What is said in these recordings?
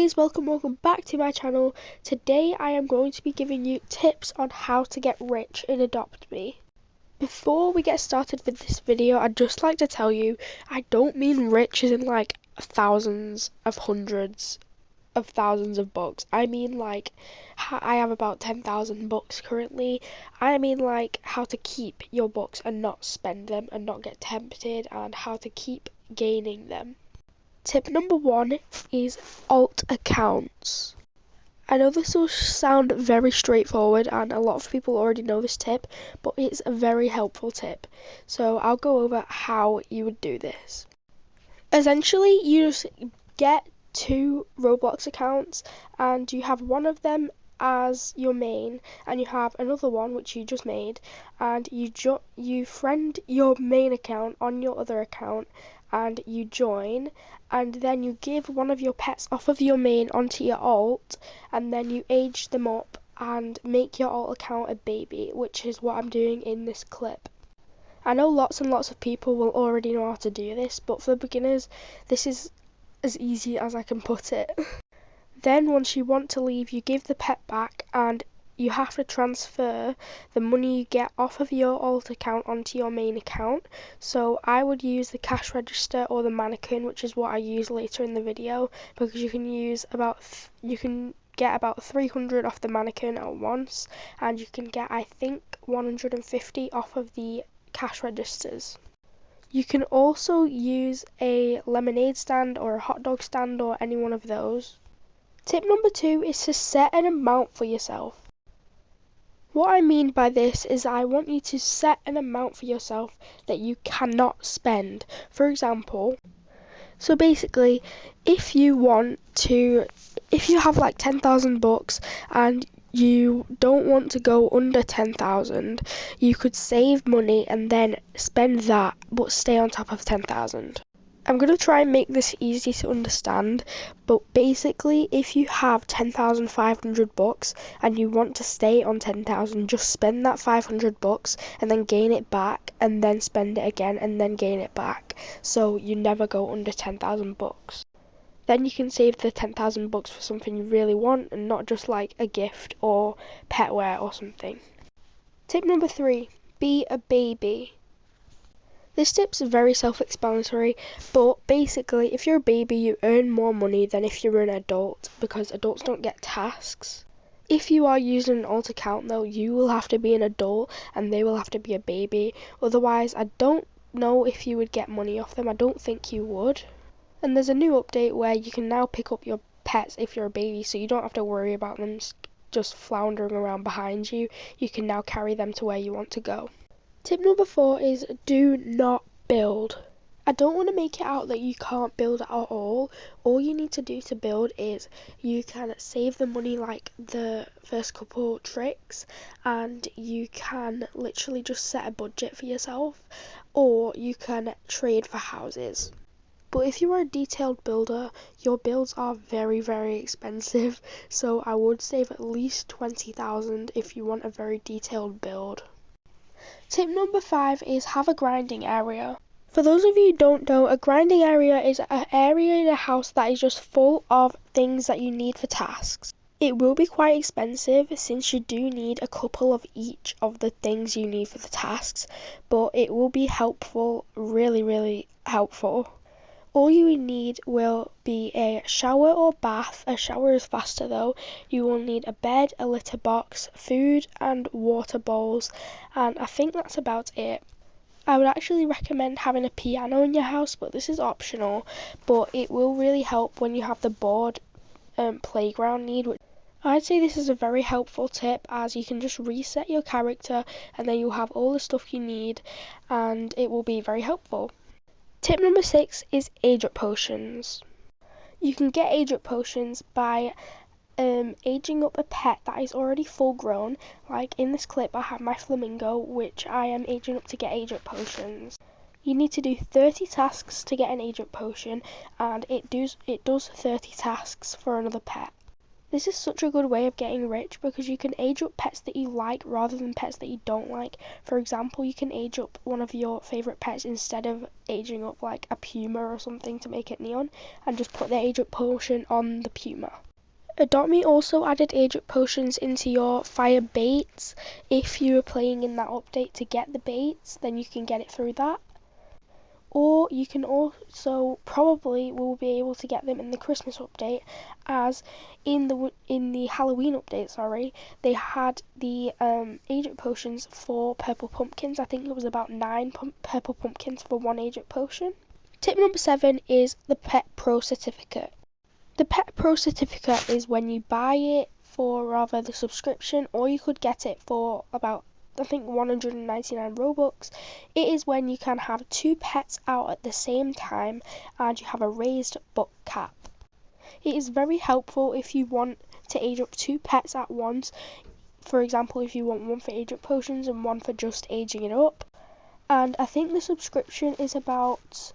lovelies, welcome back to my channel. Today I am going to be giving you tips on how to get rich in Adopt Me. Before we get started with this video, I'd just like to tell you I don't mean rich as in like thousands of hundreds of thousands of books. I mean like I have about 10,000 books currently. I mean like how to keep your books and not spend them and not get tempted, and how to keep gaining them. Tip number 1 is alt accounts. I know this will sound very straightforward and a lot of people already know this tip, but it's a very helpful tip. So I'll go over how you would do this. Essentially, you just get 2 Roblox accounts and you have one of them as your main and you have another one which you just made, and you friend your main account on your other account and you join, and then you give one of your pets off of your main onto your alt, and then you age them up and make your alt account a baby, which is what I'm doing in this clip. I know lots and lots of people will already know how to do this, but for beginners this is as easy as I can put it. Then once you want to leave, you give the pet back and you have to transfer the money you get off of your alt account onto your main account. So I would use the cash register or the mannequin, which is what I use later in the video, because you can get about 300 off the mannequin at once, and you can get I think 150 off of the cash registers. You can also use a lemonade stand or a hot dog stand or any one of those. Tip number 2 is to set an amount for yourself. What I mean by this is I want you to set an amount for yourself that you cannot spend. For example, so basically, if you have like 10,000 bucks and you don't want to go under 10,000, you could save money and then spend that, but stay on top of 10,000. I'm going to try and make this easy to understand, but basically if you have 10,500 bucks and you want to stay on 10,000, just spend that 500 bucks and then gain it back and then spend it again and then gain it back, so you never go under 10,000 bucks. Then you can save the 10,000 bucks for something you really want and not just like a gift or pet wear or something. Tip number 3, be a baby. This tip's very self-explanatory, but basically if you're a baby you earn more money than if you're an adult, because adults don't get tasks. If you are using an alt account though, you will have to be an adult and they will have to be a baby, otherwise I don't know if you would get money off them. I don't think you would. And there's a new update where you can now pick up your pets if you're a baby, so you don't have to worry about them just floundering around behind you. You can now carry them to where you want to go. Tip number 4 is do not build. I don't want to make it out that you can't build at all. All you need to do to build is you can save the money like the first couple tricks, and you can literally just set a budget for yourself, or you can trade for houses. But if you are a detailed builder, your builds are very, very expensive, so I would save at least 20,000 if you want a very detailed build. Tip number 5 is have a grinding area. For those of you who don't know, a grinding area is an area in a house that is just full of things that you need for tasks. It will be quite expensive since you do need a couple of each of the things you need for the tasks, but it will be helpful, really, really helpful. All you need will be a shower or bath. A shower is faster though. You will need a bed, a litter box, food and water bowls, and I think that's about it. I would actually recommend having a piano in your house, but this is optional, but it will really help when you have the bored playground need. I'd say this is a very helpful tip, as you can just reset your character and then you'll have all the stuff you need and it will be very helpful. Tip number 6 is age up potions. You can get age up potions by aging up a pet that is already full grown. Like in this clip I have my flamingo, which I am aging up to get age up potions. You need to do 30 tasks to get an age up potion, and it does 30 tasks for another pet. This is such a good way of getting rich because you can age up pets that you like rather than pets that you don't like. For example, you can age up one of your favourite pets instead of aging up like a puma or something to make it neon, and just put the age up potion on the puma. Adopt Me also added age up potions into your fire baits. If you were playing in that update to get the baits, then you can get it through that. Or you can also probably will be able to get them in the Christmas update, as in the Halloween update, they had the age up potions for purple pumpkins. I think it was about 9 purple pumpkins for one age up potion. Tip number 7 is the Pet Pro certificate. The Pet Pro certificate is when you buy it for rather the subscription, or you could get it for about, I think, 199 Robux. It is when you can have 2 pets out at the same time and you have a raised butt cap. It is very helpful if you want to age up 2 pets at once. For example, if you want one for age up potions and one for just aging it up. And I think the subscription is about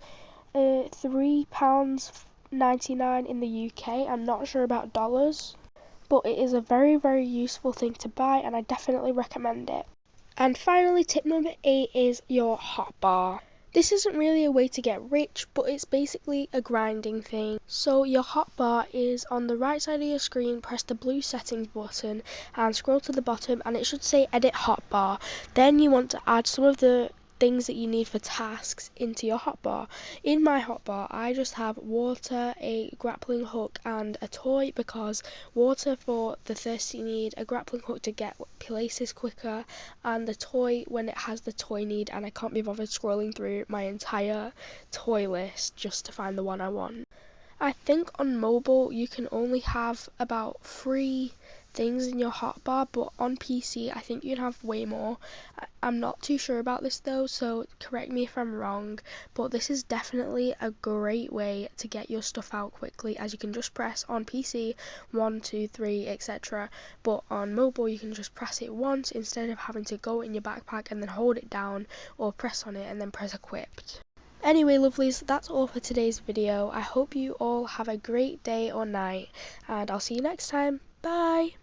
£3.99 in the UK. I'm not sure about dollars, but it is a very, very useful thing to buy and I definitely recommend it. And finally, tip number 8 is your hotbar. This isn't really a way to get rich, but it's basically a grinding thing. So your hotbar is on the right side of your screen. Press the blue settings button and scroll to the bottom and it should say edit hotbar. Then you want to add some of the things that you need for tasks into your hotbar. In my hotbar, I just have water, a grappling hook and a toy, because water for the thirsty need, a grappling hook to get places quicker, and the toy when it has the toy need and I can't be bothered scrolling through my entire toy list just to find the one I want. I think on mobile you can only have about 3 things in your hotbar, but on PC I think you can have way more. I'm not too sure about this though, so correct me if I'm wrong, but this is definitely a great way to get your stuff out quickly, as you can just press on PC 1, 2, 3, etc. But on mobile you can just press it once instead of having to go in your backpack and then hold it down, or press on it and then press equipped. Anyway, lovelies, that's all for today's video. I hope you all have a great day or night, and I'll see you next time. Bye!